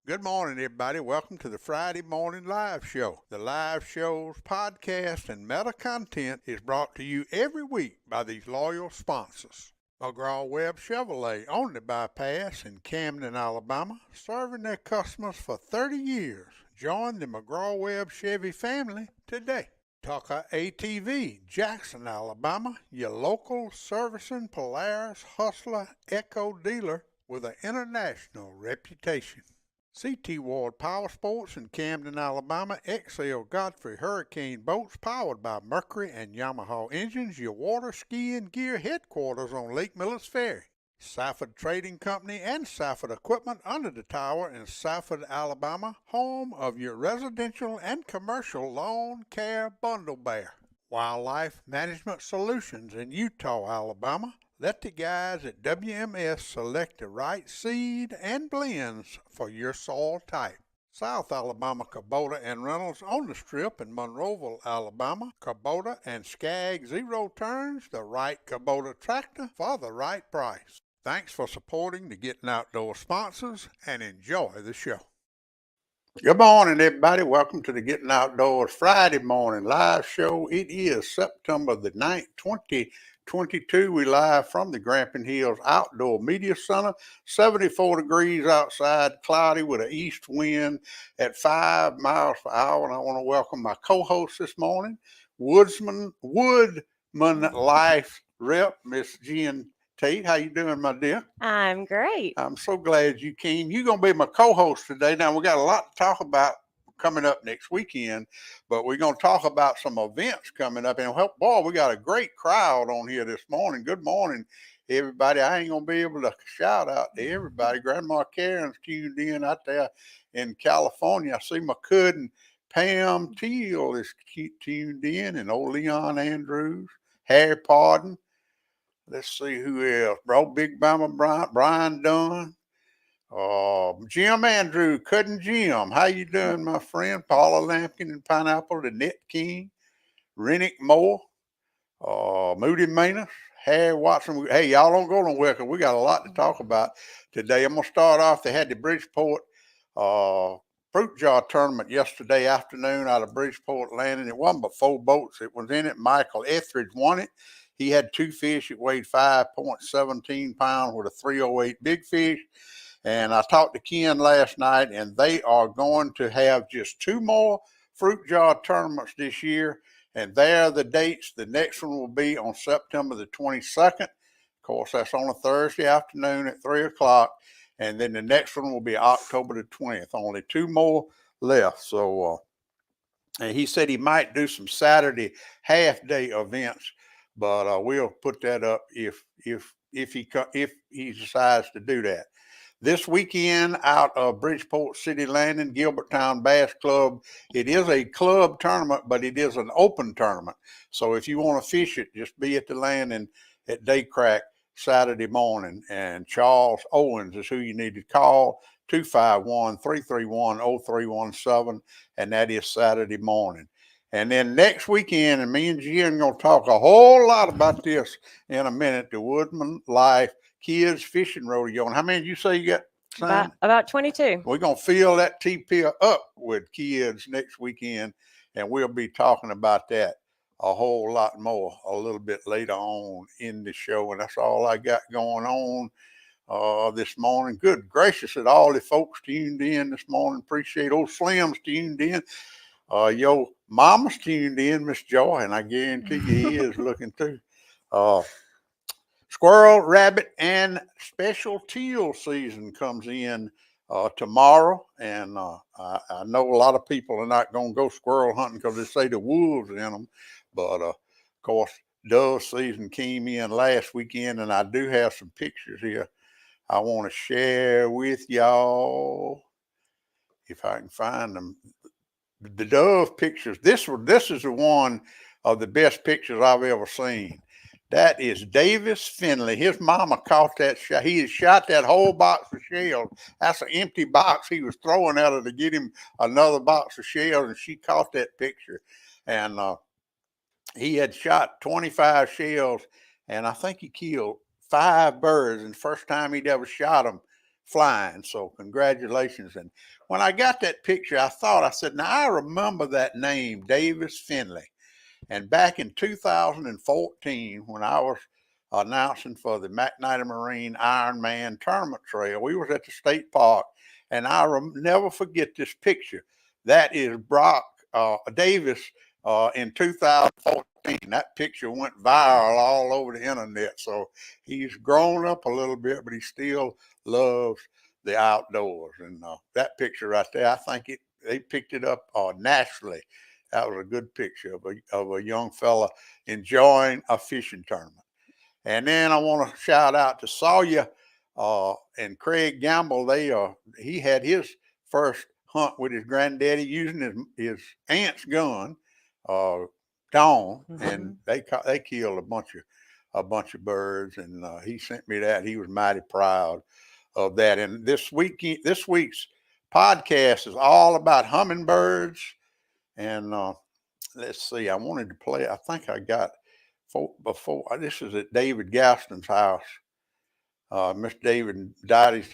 Good morning, everybody. Welcome to the Friday Morning Live Show. The live show's podcast and meta content is brought to you every week by these loyal sponsors. McGraw-Webb Chevrolet on the bypass in Camden, Alabama, serving their customers for 30 years. Join the McGraw-Webb Chevy family today. Tucker ATV, Jackson, Alabama, your local servicing Polaris Hustler Echo dealer with an international reputation. CT Ward Power Sports in Camden, Alabama, XL Godfrey Hurricane Boats powered by Mercury and Yamaha engines, your water skiing gear headquarters on Lake Millis Ferry. Safford Trading Company and Safford Equipment under the tower in Safford, Alabama, home of your residential and commercial lawn care bundle bear. Wildlife Management Solutions in Eutaw, Alabama. Let the guys at WMS select the right seed and blends for your soil type. South Alabama Kubota and Reynolds on the Strip in Monroeville, Alabama. Kubota and Skag Zero Turns, the right Kubota tractor for the right price. Thanks for supporting the Gettin Outdoors sponsors and enjoy the show. Good morning, everybody. Welcome to the Gettin Outdoors Friday Morning Live Show. It is September the 9th, 2022. We live from the Grampian Hills Outdoor Media Center. 74 degrees outside, cloudy with an east wind at 5 miles per hour. And I want to welcome my co-host this morning, WoodmenLife rep, Miss Jen Tait. How you doing, my dear? I'm great. I'm so glad you came. You're going to be my co-host today. Now, we got a lot to talk about coming up next weekend, but we're going to talk about some events coming up. And, boy, we got a great crowd on here this morning. Good morning, everybody. I ain't going to be able to shout out to everybody. Grandma Karen's tuned in out there in California. I see my cousin Pam Teal is tuned in, and old Leon Andrews, Harry Pardon. Let's see who else. Bro, Big Bama Brian Dunn. Jim Andrew, Cousin Jim. How you doing, my friend? Paula Lampkin and Pineapple, the Net King. Rennick Moore. Moody Manus. Harry Watson. Hey, y'all don't go nowhere because we got a lot to talk about today. I'm going to start off. They had the Bridgeport fruit jar tournament yesterday afternoon out of Bridgeport Landing. It wasn't but 4 boats. It was in it. Michael Etheridge won it. He had 2 fish. It weighed 5.17 pounds with a 308 big fish. And I talked to Ken last night, and they are going to have just 2 more fruit jar tournaments this year. And there are the dates. The next one will be on September the 22nd. Of course, that's on a Thursday afternoon at 3 o'clock. And then the next one will be October the 20th. Only 2 more left. So and he said he might do some Saturday half-day events, but we'll put that up if he decides to do that. This weekend out of Bridgeport City Landing, Gilberttown Bass Club, it is a club tournament, but it is an open tournament. So if you want to fish it, just be at the landing at daycrack Saturday morning. And Charles Owens is who you need to call, 251-331-0317, and that is Saturday morning. And then next weekend, and me and Jen are going to talk a whole lot about this in a minute, the WoodmenLife Kids Fishing Rodeo. And how many did you say you got signed? About 22. We're going to fill that TP up with kids next weekend, and we'll be talking about that a whole lot more a little bit later on in the show. And that's all I got going on this morning. Good gracious at all the folks tuned in this morning. Appreciate old Slim's tuned in. Your mama's tuned in, Miss Joy, and I guarantee you he is looking too. Squirrel, rabbit, and special teal season comes in tomorrow, and I know a lot of people are not going to go squirrel hunting because they say the wolves in them, but of course, dove season came in last weekend, and I do have some pictures here I want to share with y'all if I can find them. The dove pictures. This is the one of the best pictures I've ever seen. That is Davis Finley. His mama caught that shot. He had shot that whole box of shells. That's an empty box he was throwing at her to get him another box of shells, and she caught that picture. And he had shot 25 shells, and I think he killed 5 birds. And the first time he'd ever shot them, flying. So congratulations. And when I got that picture, I said, now I remember that name, Davis Finley. And back in 2014, when I was announcing for the McKnight Marine Ironman Tournament Trail, we was at the state park, and never forget this picture. That is Brock Davis in 2014. That picture went viral all over the internet. So he's grown up a little bit, but he still loves the outdoors. And that picture right there, I think they picked it up nationally. That was a good picture of a young fella enjoying a fishing tournament. And then I want to shout out to Sawyer and Craig Gamble. He had his first hunt with his granddaddy using his aunt's gun, Dawn, and they killed a bunch of birds. And he sent me that. He was mighty proud of that. And this week's podcast is all about hummingbirds. And let's see, I wanted to play. I think I got before. This is at David Gaston's house. Mr. David died.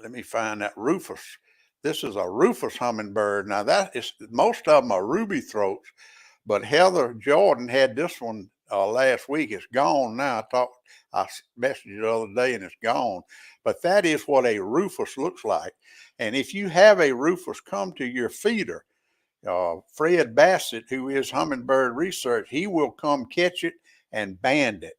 Let me find that Rufus. This is a Rufus hummingbird. Now most of them are ruby throats, but Heather Jordan had this one last week. It's gone now. I messaged you the other day and it's gone. But that is what a Rufus looks like. And if you have a Rufus come to your feeder, Fred Bassett, who is Hummingbird Research, he will come catch it and band it.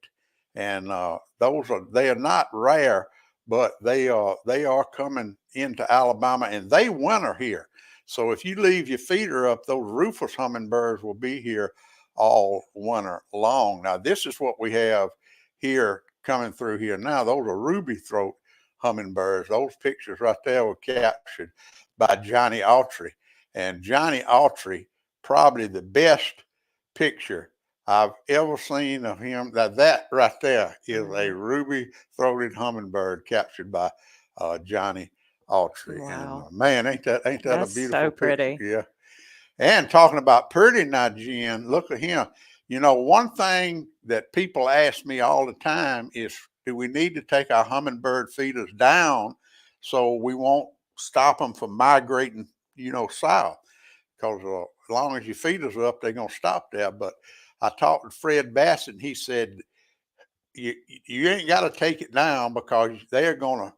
And they are not rare, but they are coming into Alabama, and they winter here. So if you leave your feeder up, those Rufus hummingbirds will be here all winter long. Now this is what we have here coming through here now. Those are ruby throat hummingbirds. Those pictures right there were captured by Johnny Autry. And Johnny Autry, probably the best picture I've ever seen of him. That right there is a ruby-throated hummingbird captured by Johnny Autry. Wow. And man, ain't that a beautiful so pretty. picture? Yeah. And talking about pretty now, Jen, look at him. You know, one thing that people ask me all the time is, do we need to take our hummingbird feeders down so we won't stop them from migrating, south? Because as long as your feeders are up, they're going to stop there. But I talked to Fred Bassett, and he said, you ain't got to take it down because they're gonna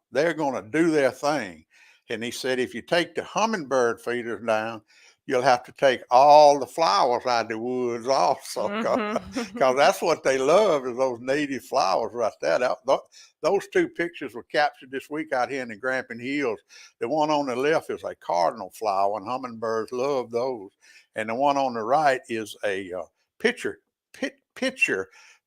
do their thing. And he said, if you take the hummingbird feeders down, you'll have to take all the flowers out of the woods also, because that's what they love, is those native flowers right there. Those two pictures were captured this week out here in the Grampian Hills. The one on the left is a cardinal flower, and hummingbirds love those. And the one on the right is a pitcher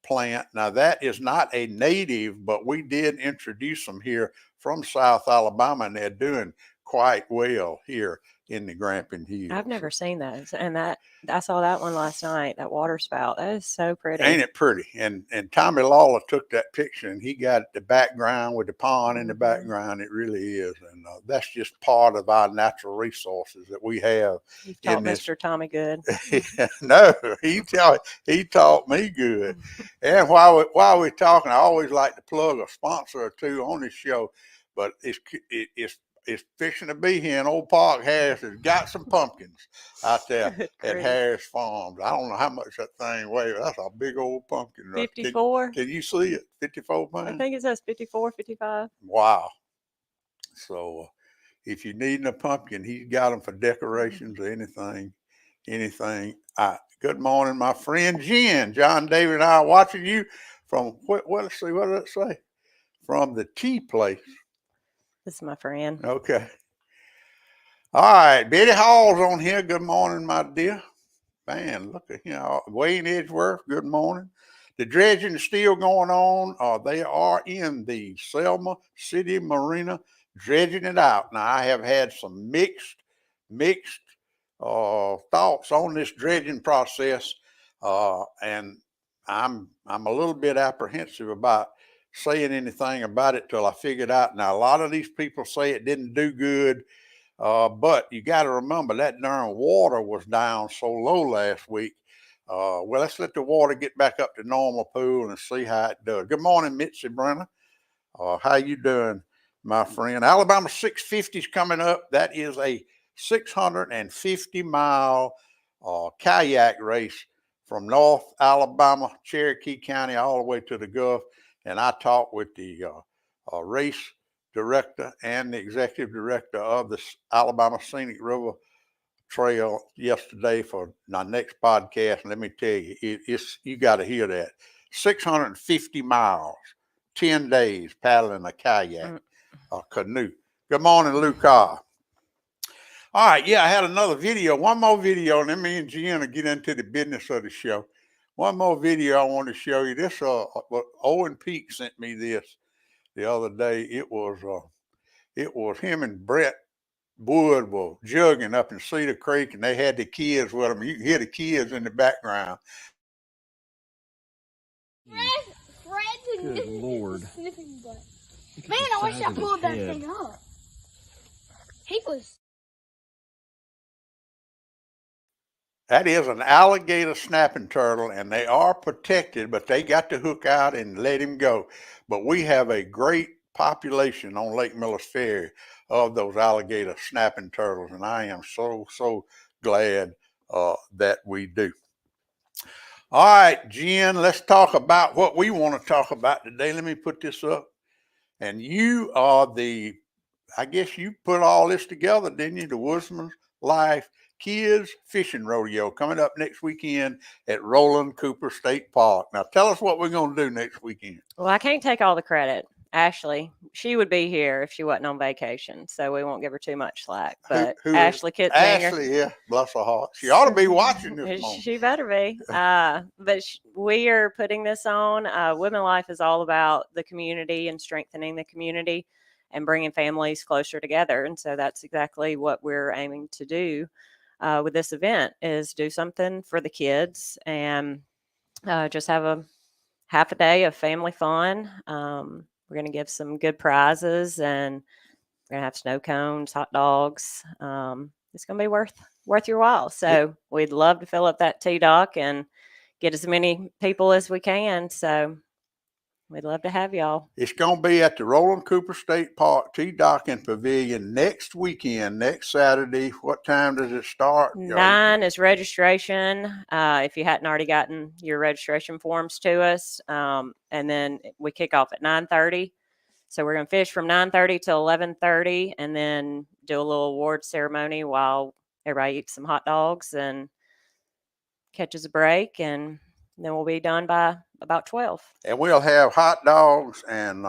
plant. Now that is not a native, but we did introduce them here from South Alabama, and they're doing quite well here in the Grampian Hills. I've never seen those, and I saw that one last night. That water spout, that is so pretty. Ain't it pretty? And Tommy Lawler took that picture, and he got the background with the pond in the background. It really is, and that's just part of our natural resources that we have. You've taught Mr. Tommy good. No, he taught me good. And while we're talking, I always like to plug a sponsor or two on this show, but it's fixing to be here in Old Park. Harris has got some pumpkins out there at Harris Farms. I don't know how much that thing weighs. That's a big old pumpkin. 54. Can you see it? 54 pounds? I think it says 54, 55. Wow. So if you need a pumpkin, he's got them for decorations or anything. Good morning, my friend Jen. John David and I are watching you from, let's see, what did it say? From the tea place. This is my friend. Okay. All right. Betty Hall's on here. Good morning, my dear. Man, look at Wayne Edgeworth. Good morning. The dredging is still going on. They are in the Selma City Marina dredging it out. Now, I have had some mixed thoughts on this dredging process, and I'm a little bit apprehensive about saying anything about it till I figured out. Now, a lot of these people say it didn't do good, but you got to remember that darn water was down so low last week. Well, let's let the water get back up to normal pool and see how it does. Good morning, Mitzi Brenner. How you doing, my friend? Alabama 650 is coming up. That is a 650-mile kayak race from North Alabama, Cherokee County, all the way to the Gulf. And I talked with the race director and the executive director of the Alabama Scenic River Trail yesterday for my next podcast. And let me tell you, you got to hear that. 650 miles, 10 days paddling a kayak, a canoe. Good morning, Luke. All right, yeah, I had another video, one more video, and then me and Jen will get into the business of the show. One more video I want to show you. This, Owen Peak sent me this the other day. It was him and Brett Wood were jugging up in Cedar Creek, and they had the kids with them. You can hear the kids in the background. Good Lord. Man, I wish I pulled that thing up. He was. That is an alligator snapping turtle, and they are protected, but they got to hook out and let him go. But we have a great population on Lake Miller's Ferry of those alligator snapping turtles, and I am so glad that we do. All right, Jen, let's talk about what we want to talk about today. Let me put this up. And you are I guess you put all this together, didn't you? The WoodmenLife Kids Fishing Rodeo coming up next weekend at Roland Cooper State Park. Now, tell us what we're going to do next weekend. Well, I can't take all the credit. Ashley, she would be here if she wasn't on vacation, so we won't give her too much slack. But Ashley Kitzinger. Ashley, yeah, bless her heart. She ought to be watching this moment. She better be. But we are putting this on. WoodmenLife is all about the community and strengthening the community and bringing families closer together. And so that's exactly what we're aiming to do with this event, is do something for the kids and just have a half a day of family fun. We're going to give some good prizes, and we're going to have snow cones, hot dogs. It's going to be worth your while. So we'd love to fill up that T-dock and get as many people as we can. So we'd love to have y'all. It's going to be at the Roland Cooper State Park T-dock and Pavilion next weekend, next Saturday. What time does it start? 9 is registration. If you hadn't already gotten your registration forms to us, and then we kick off at 9:30. So we're going to fish from 9:30 till 11:30, and then do a little award ceremony while everybody eats some hot dogs and catches a break, and then we'll be done by about 12. And we'll have hot dogs and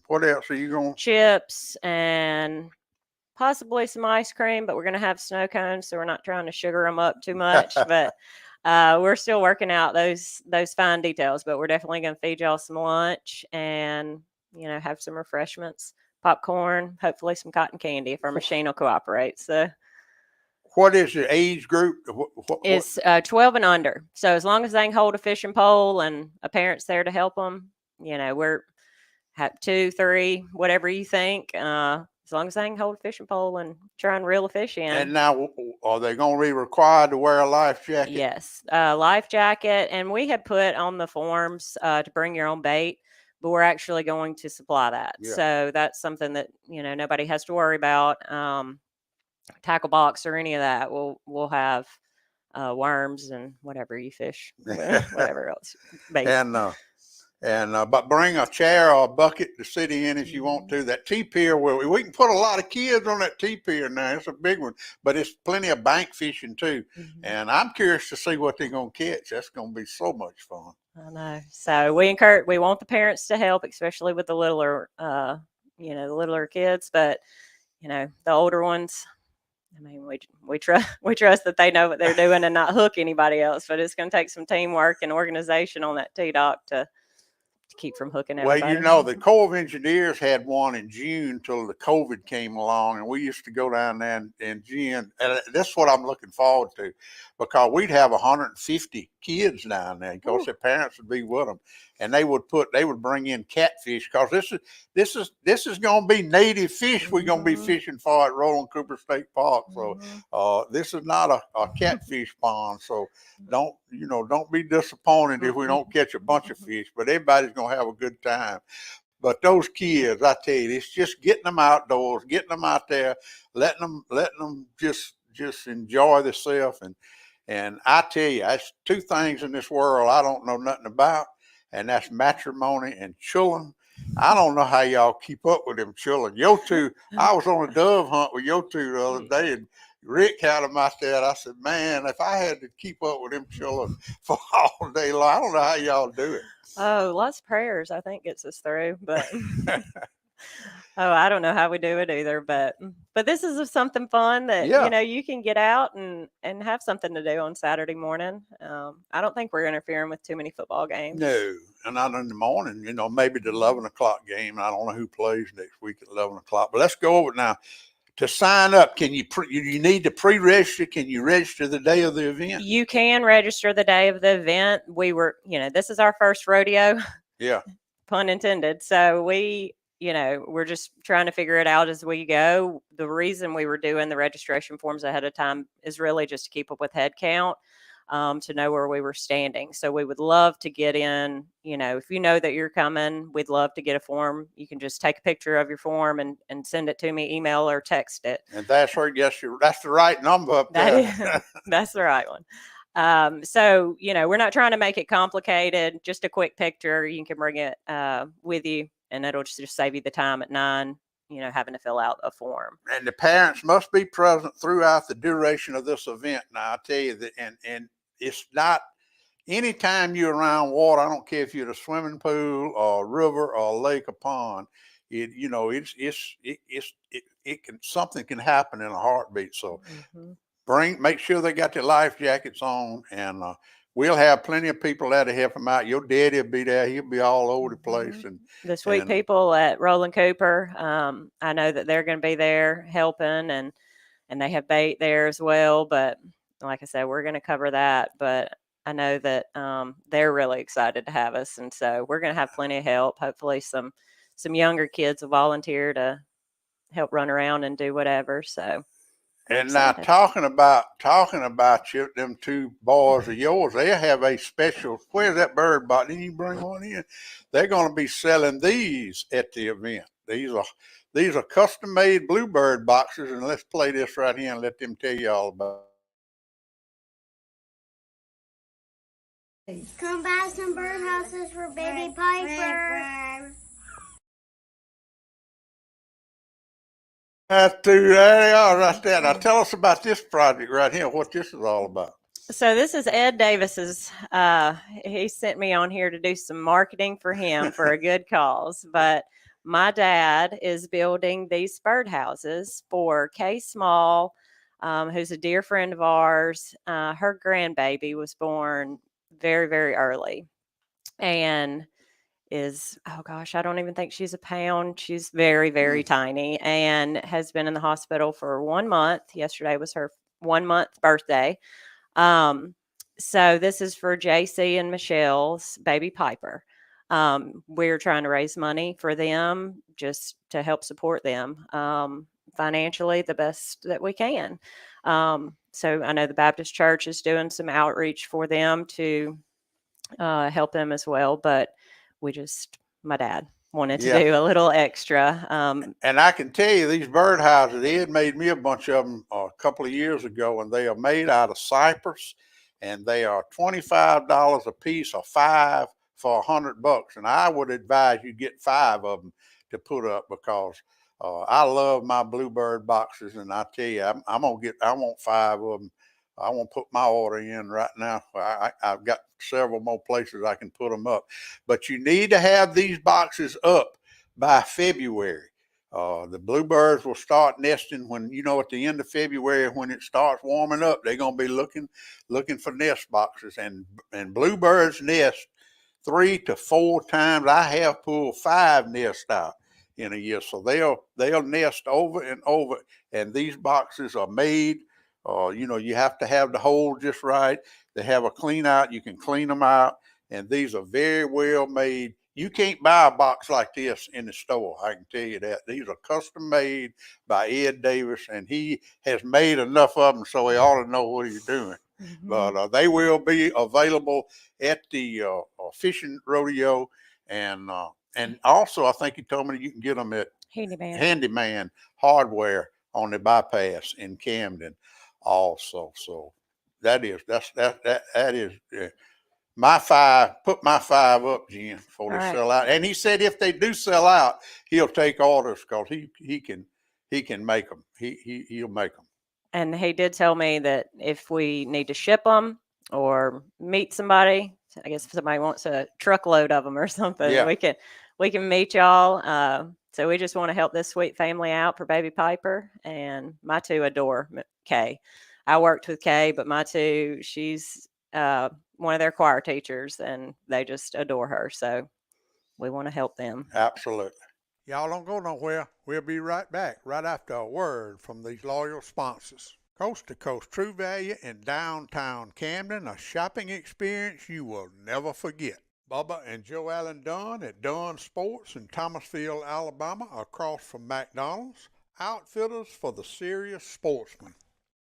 what else are you going? Chips and possibly some ice cream, but we're going to have snow cones, so we're not trying to sugar them up too much. But we're still working out those fine details. But we're definitely going to feed y'all some lunch and have some refreshments, popcorn, hopefully some cotton candy if our machine will cooperate. So. What is the age group? It's 12 and under. So as long as they can hold a fishing pole and a parent's there to help them, we're 2, 3, whatever you think. As long as they can hold a fishing pole and try and reel a fish in. And now, are they going to be required to wear a life jacket? Yes, life jacket. And we had put on the forms to bring your own bait, but we're actually going to supply that. Yeah. So that's something that nobody has to worry about. Tackle box or any of that. We'll have worms and whatever you fish, whatever else. Bait. But bring a chair or a bucket to sit in if you want to. That T-pier, we can put a lot of kids on that T-pier now. It's a big one, but it's plenty of bank fishing too. Mm-hmm. And I'm curious to see what they're going to catch. That's going to be so much fun. I know. So we want the parents to help, especially with the littler, the littler kids. But the older ones, I mean, we trust that they know what they're doing and not hook anybody else. But it's going to take some teamwork and organization on that T-dock to keep from hooking everybody. Well, the Corps of Engineers had one in June till the COVID came along, and we used to go down there in June. And that's what I'm looking forward to, because we'd have 150 kids down there. Of course, their parents would be with them. and they would bring in catfish, because this is going to be native fish we're going to be fishing for at Roland Cooper State Park. So this is not a catfish pond. So don't be disappointed if we don't catch a bunch of fish, but everybody's going to have a good time. But those kids, I tell you, it's just getting them outdoors, getting them out there, letting them just enjoy themselves. And I tell you, that's two things in this world I don't know nothing about, and that's matrimony and children. I don't know how y'all keep up with them children. Yo two, I was on a dove hunt with yo two the other day, and Rick had them out there. And I said, man, if I had to keep up with them children for all day long, I don't know how y'all do it. Oh, lots of prayers, I think, gets us through. But I don't know how we do it either. But this is something fun that you can get out and have something to do on Saturday morning. I don't think we're interfering with too many football games. No, and not in the morning. Maybe the 11 o'clock game. I don't know who plays next week at 11 o'clock. But let's go over it now. To sign up, can you need to pre-register? Can you register the day of the event? You can register the day of the event. We were, this is our first rodeo. Yeah. Pun intended. So we're just trying to figure it out as we go. The reason we were doing the registration forms ahead of time is really just to keep up with head count, to know where we were standing. So we would love to get in, if you know that you're coming, we'd love to get a form. You can just take a picture of your form and send it to me, email or text it. And that's right. Yes, that's the right number up there. That's the right one. So, we're not trying to make it complicated. Just a quick picture. You can bring it with you, and it'll just save you the time at 9, having to fill out a form. And the parents must be present throughout the duration of this event. Now, I tell you that, and it's not anytime you're around water. I don't care if you're at a swimming pool or a river or a lake or pond. Something can happen in a heartbeat. So make sure they got their life jackets on, and we'll have plenty of people there to help them out. Your daddy will be there. He'll be all over the place. And the sweet people at Roland Cooper, I know that they're going to be there helping, and they have bait there as well. But like I said, we're going to cover that. But I know that they're really excited to have us. And so we're going to have plenty of help. Hopefully some younger kids will volunteer to help run around and do whatever. So. And now talking about you, them two boys of yours, they have a special. Where's that bird box? Didn't you bring one in? They're going to be selling these at the event. These are custom made Bluebird boxes, and let's play this right here and let them tell you all about it. Come buy some birdhouses for baby Piper. There they are right there. Now tell us about this project right here, what this is all about. So this is Ed Davis's. He sent me on here to do some marketing for him for a good cause. But my dad is building these birdhouses for Kay Small, who's a dear friend of ours. Her grandbaby was born very, very early, and I don't even think she's a pound. She's very, very tiny, and has been in the hospital for 1 month. Yesterday was her 1 month birthday. So this is for JC and Michelle's baby Piper. We're trying to raise money for them just to help support them financially the best that we can. So I know the Baptist Church is doing some outreach for them to help them as well, but my dad wanted to do a little extra. And I can tell you, these birdhouses, Ed made me a bunch of them a couple of years ago, and they are made out of cypress, and they are $25 a piece, or 5 for $100. And I would advise you get 5 of them to put up, because I love my Bluebird boxes, and I tell you, I want 5 of them. I want to put my order in right now. I've got several more places I can put them up. But you need to have these boxes up by February. The Bluebirds will start nesting when, at the end of February, when it starts warming up, they're going to be looking for nest boxes. And Bluebirds nest 3 to 4 times. I have pulled 5 nests out in a year. So they'll nest over and over. And these boxes are made. You have to have the hole just right. They have a clean out. You can clean them out, and these are very well made. You can't buy a box like this in the store. I can tell you that. These are custom made by Ed Davis, and he has made enough of them so he ought to know what he's doing. But they will be available at the fishing rodeo, and also I think he told me you can get them at Handyman Hardware on the bypass in Camden, also. So that is my five. Put my five up, Jen, before they sell out. And he said if they do sell out, he'll take orders because he can make them. He'll make them. And he did tell me that if we need to ship them or meet somebody, I guess if somebody wants a truckload of them or something, we can meet y'all. So we just want to help this sweet family out for baby Piper, and my two adore Kay. I worked with Kay, but my two, she's one of their choir teachers, and they just adore her. So we want to help them. Absolutely. Y'all don't go nowhere. We'll be right back right after a word from these loyal sponsors. Coast to Coast True Value in downtown Camden, a shopping experience you will never forget. Bubba and Joe Allen Dunn at Dunn Sports in Thomasville, Alabama, across from McDonald's. Outfitters for the serious sportsman.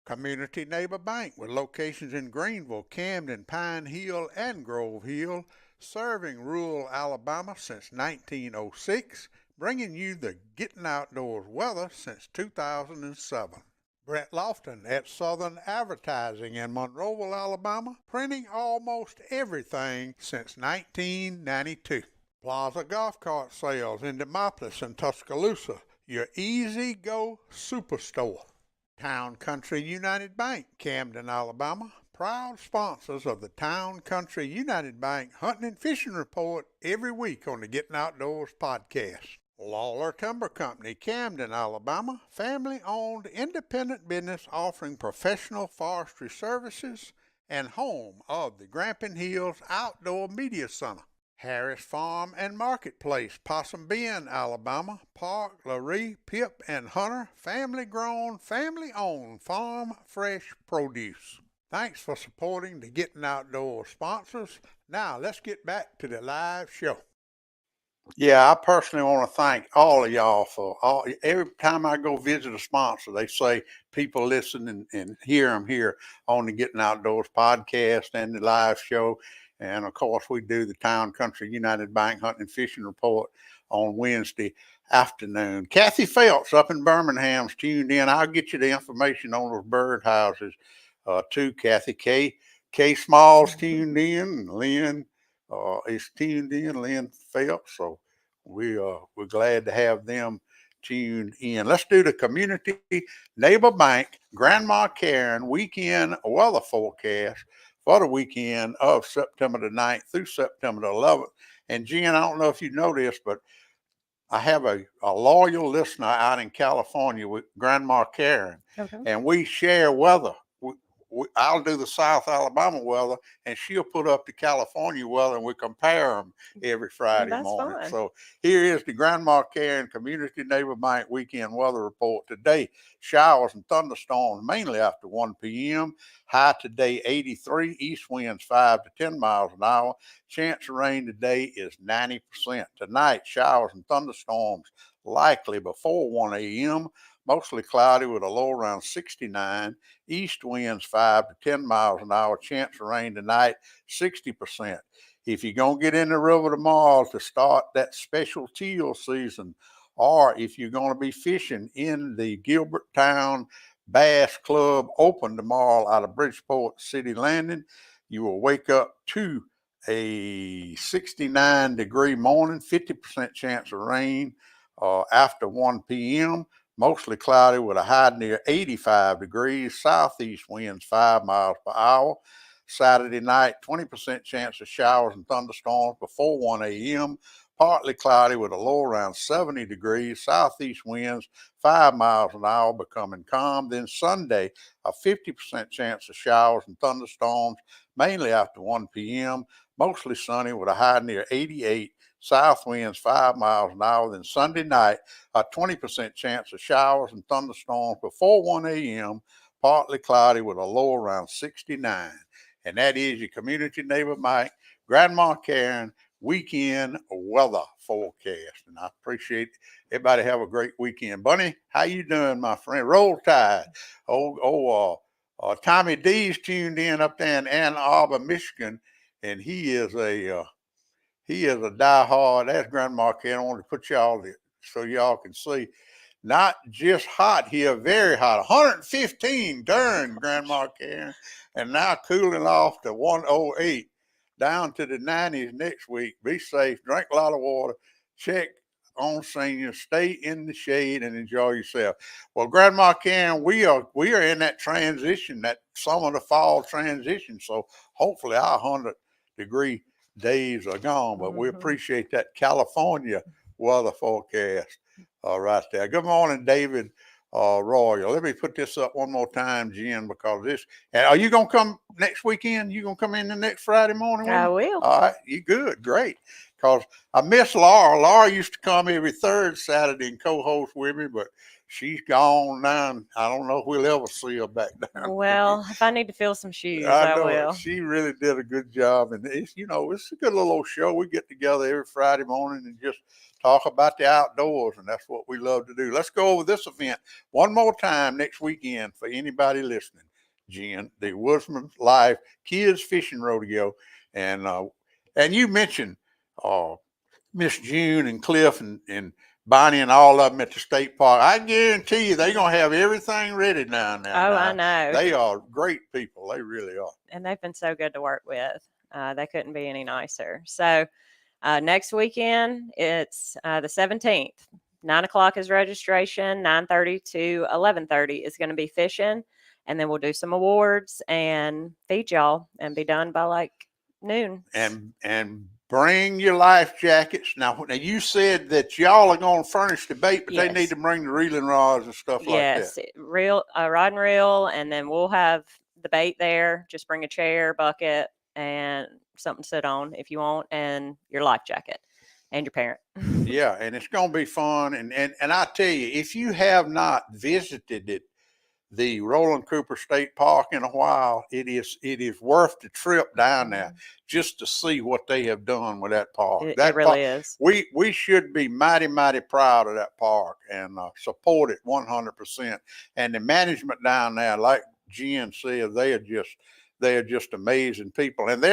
Community Neighbor Bank with locations in Greenville, Camden, Pine Hill, and Grove Hill, serving rural Alabama since 1906, bringing you the Gettin Outdoors weather since 2007. Brett Lofton at Southern Advertising in Monroeville, Alabama, printing almost everything since 1992. Plaza Golf Cart Sales in Demopolis and Tuscaloosa, your easy-go superstore. Town Country United Bank, Camden, Alabama, proud sponsors of the Town Country United Bank Hunting and Fishing Report every week on the Gettin Outdoors podcast. Lawler Timber Company, Camden, Alabama, family-owned independent business offering professional forestry services and home of the Grampian Hills Outdoor Media Center. Harris Farm and Marketplace, Possum Bend, Alabama, Park, Laree, Pip, and Hunter, family-grown, family-owned farm fresh produce. Thanks for supporting the Gettin Outdoors sponsors. Now, let's get back to the live show. Yeah, I personally want to thank all of y'all for every time I go visit a sponsor, they say people listen and hear them here on the Gettin Outdoors podcast and the live show. And of course, we do the Town Country United Bank Hunting and Fishing Report on Wednesday afternoon. Kathy Phelps up in Birmingham's tuned in. I'll get you the information on those bird houses too, Kathy. Kay Smalls tuned in. Lynn is tuned in, Lynn Phelps. So we're glad to have them tuned in. Let's do the Community Neighbor Bank Grandma Karen weekend weather forecast for the weekend of September the 9th through September the 11th. And Jen, I don't know if you know this, but I have a loyal listener out in California with Grandma Karen, and we share weather. I'll do the South Alabama weather, and she'll put up the California weather, and we compare them every Friday morning. Fun. So here is the Grandma Karen Community Neighbor Bank weekend weather report today. Showers and thunderstorms mainly after 1 p.m. High today 83, east winds 5 to 10 miles an hour. Chance of rain today is 90%. Tonight, showers and thunderstorms likely before 1 a.m. Mostly cloudy with a low around 69. East winds 5 to 10 miles an hour. Chance of rain tonight, 60%. If you're going to get in the river tomorrow to start that special teal season, or if you're going to be fishing in the Gilberttown Bass Club Open tomorrow out of Bridgeport City Landing, you will wake up to a 69-degree morning, 50% chance of rain after 1 p.m. Mostly cloudy with a high near 85 degrees, southeast winds 5 miles per hour. Saturday night, 20% chance of showers and thunderstorms before 1 a.m. Partly cloudy with a low around 70 degrees, southeast winds 5 miles an hour, becoming calm. Then Sunday, a 50% chance of showers and thunderstorms, mainly after 1 p.m. Mostly sunny with a high near 88. South winds 5 miles an hour. Then Sunday night, a 20% chance of showers and thunderstorms before 1 a.m. Partly cloudy with a low around 69. And that is your Community Neighbor Bank Grandma Karen weekend weather forecast. And I appreciate everybody. Have a great weekend. Bunny, how you doing, my friend? Roll Tide. Tommy D's tuned in up there in Ann Arbor, Michigan, and he is a diehard. That's Grandma Karen. I want to put y'all there so y'all can see. Not just hot here, very hot. 115 during Grandma Karen, and now cooling off to 108, down to the 90s next week. Be safe, drink a lot of water, check on seniors, stay in the shade, and enjoy yourself. Well, Grandma Karen, we are in that transition, that summer to fall transition. So hopefully our 100-degree days are gone, but we appreciate that California weather forecast. Right there. Good morning, David Royal. Let me put this up one more time, Jen, because this. And are you gonna come next weekend? You gonna come in the next Friday morning? I will. All right, you good, great. Because I miss Laura. Laura used to come every third Saturday and co-host with me, but she's gone now. And I don't know if we'll ever see her back down. Well, if I need to fill some shoes, I I know will. she really did a good job, and it's a good little old show. We get together every Friday morning and just talk about the outdoors, and that's what we love to do. Let's go over this event one more time next weekend for anybody listening. Jen, the WoodmenLife Kids Fishing Rodeo, and you mentioned Miss June and Cliff and Bonnie and all of them at the state park. I guarantee you they're going to have everything ready down there. Oh, I know. They are great people. They really are. And they've been so good to work with. They couldn't be any nicer. So next weekend, it's the 17th. 9 o'clock is registration. 9:30 to 11:30 is going to be fishing. And then we'll do some awards and feed y'all and be done by like noon. And bring your life jackets. Now you said that y'all are going to furnish the bait, but Yes. they need to bring the reeling rods and stuff like that. Yes, rod and reel, and then we'll have the bait there. Just bring a chair, bucket, and something to sit on if you want, and your life jacket and your parent. Yeah, and it's going to be fun. And I tell you, if you have not visited the Roland Cooper State Park in a while, it is worth the trip down there just to see what they have done with that park. It really is. We should be mighty, mighty proud of that park and support it 100%. And the management down there, like Jen said, they are just amazing people. And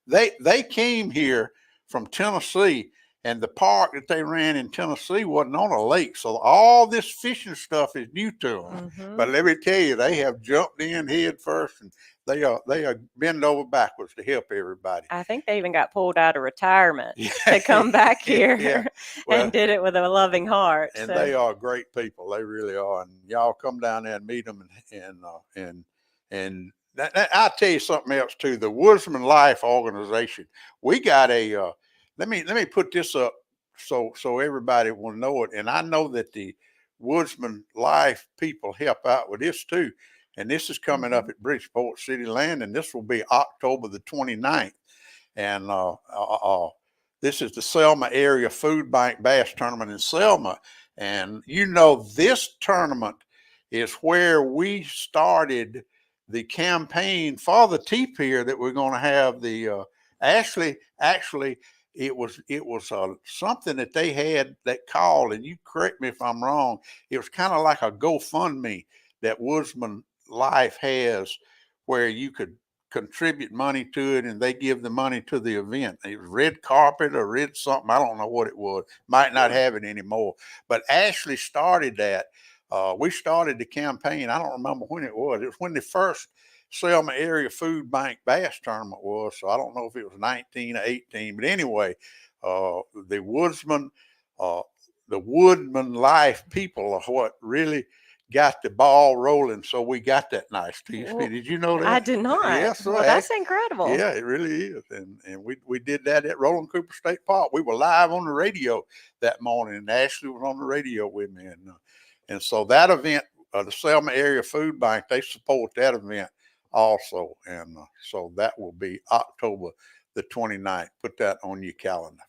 they came here from Tennessee. And the park that they ran in Tennessee wasn't on a lake. So all this fishing stuff is new to them. But let me tell you, they have jumped in head first, and they are bend over backwards to help everybody. I think they even got pulled out of retirement to come back here and did it with a loving heart. And they are great people. They really are. And y'all come down there and meet them. And I'll tell you something else too. The WoodmenLife organization, we got a let me put this up so everybody will know it. And I know that the WoodmenLife people help out with this too. And this is coming up at Bridgeport City Land, and this will be October the 29th. And this is the Selma Area Food Bank Bass Tournament in Selma. And this tournament is where we started the campaign for the T-Pier that we're going to have the actually it was something that they had that called, and you correct me if I'm wrong, it was kind of like a GoFundMe that WoodmenLife has, where you could contribute money to it and they give the money to the event. It was red carpet or red something, I don't know what it was, might not have it anymore, but Ashley started that. We started the campaign, I don't remember when it was when the first Selma Area Food Bank Bass Tournament was, so I don't know if it was 19 or 18, but anyway, the WoodmenLife people are what really got the ball rolling, so we got that nice TSP. Well, did you know that? I did not. Yes, well, that's incredible. Yeah, it really is. And we did that at Roland Cooper State Park. We were live on the radio that morning, and Ashley was on the radio with me, and so that event, the Selma Area Food Bank, they support that event also, and so that will be October the 29th. Put that on your calendar.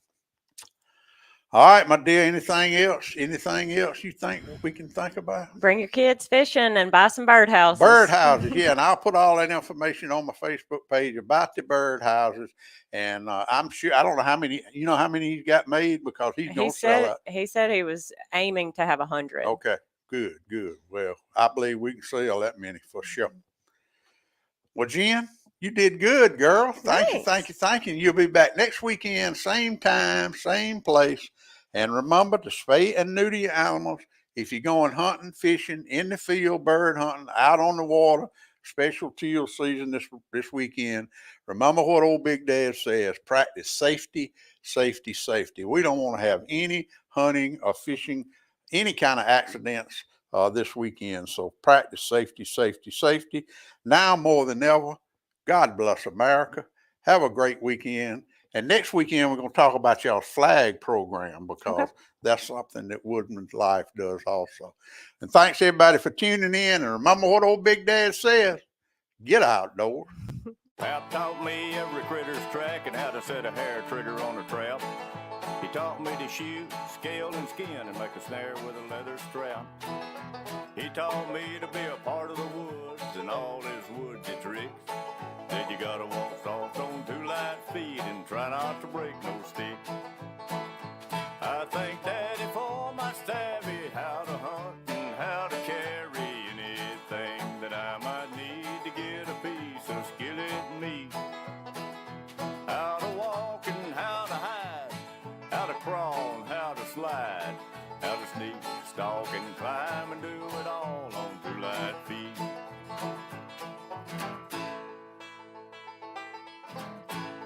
All right, my dear. Anything else? Anything else you think we can think about? Bring your kids fishing and buy some birdhouses. Birdhouses, yeah, and I'll put all that information on my Facebook page about the birdhouses. And I'm sure I don't know how many. You know how many he's got made because he's gonna sell out. He said he was aiming to have 100. Okay, good. Well, I believe we can sell that many for sure. Well, Jen, you did good, girl. Thank you. You'll be back next weekend, same time, same place. And remember to spay and neuter your animals. If you're going hunting, fishing, in the field, bird hunting, out on the water, special teal season this weekend, remember what old Big Dad says, practice safety, safety, safety. We don't want to have any hunting or fishing, any kind of accidents this weekend. So practice safety, safety, safety. Now more than ever, God bless America. Have a great weekend. And next weekend, we're going to talk about y'all's flag program because that's something that WoodmenLife does also. And thanks, everybody, for tuning in. And remember what old Big Dad says, get outdoors. Pap taught me every critter's track and how to set a hair trigger on a trap. He taught me to shoot, scale, and skin and make a snare with a leather strap. He taught me to be a part of the woods and all his woodsy tricks. Said you gotta walk soft on 2 light feet and try not to break no stick. I thank Daddy for my stabby how to